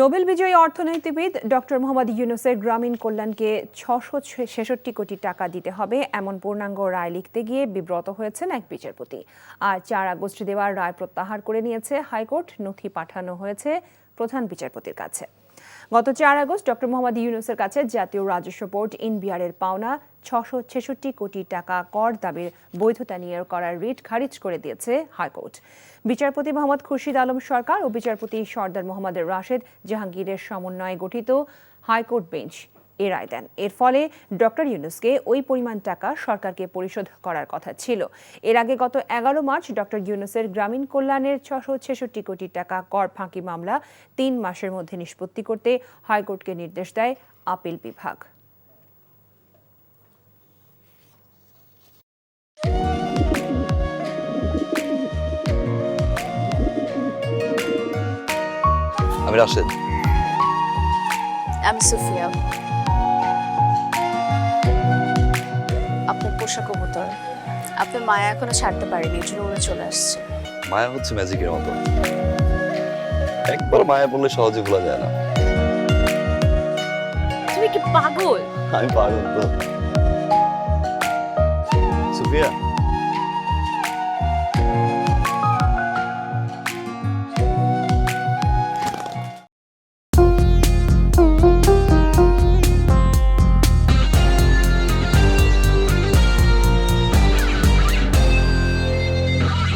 Nobel বিজয়ী অর্থনীতিবিদ doctor Mohammad ইউনূসের গ্রামীণ কল্যাণকে ৬৬৬ কোটি টাকা দিতে হবে এমন পূর্ণাঙ্গ রায় লিখতে গিয়ে বিব্রত হয়েছেন এক বিচারপতি। আর ৪ আগস্ট দেওয়ার রায় প্রত্যাহার করে নিয়েছে হাইকোর্ট। নথি পাঠানো হয়েছে প্রধান বিচারপতির কাছে। গত ৪ আগস্ট ডক্টর মোহাম্মদ ইউনূসের কাছে জাতীয় রাজস্ব বোর্ড এনবিআরের পাওনা ৬৬৬ কোটি টাকা কর দাবির বৈধতা নিয়ে করা রিট খারিজ করে দিয়েছে হাইকোর্ট। বিচারপতি মোহাম্মদ খুরশিদ আলম সরকার ও বিচারপতি সর্দার মোহাম্মদ রাশেদ জাহাঙ্গীরের সমন্বয়ে গঠিত হাইকোর্ট বেঞ্চ এ রায় দেন। এর ফলে ডক্টর ইউনূসকে ওই পরিমাণ টাকা সরকারকে পরিশোধ করার কথা ছিল। এর আগে গত ১১ মার্চ ডক্টর ইউনূসের গ্রামীণ কল্যাণের ৬৬৬ কোটি টাকা কর ফাঁকি মামলা ৩ মাসের মধ্যে নিষ্পত্তি করতে হাইকোর্টকে নির্দেশ দেয় আপিল বিভাগ। আমি রাশেদ। আমি সুফিয়া। আপনার পোষা কবুতর, আপনার মায়া এখনো ছাড়তে পারেনি, এই জন্য উড়ে চলে আসছে। মায়া হচ্ছে ম্যাজিকের মতো, একবার মায়া বললে সহজে ভোলা যায় না। তুমি কি পাগল? আমি পাগল তো। সুফিয়া,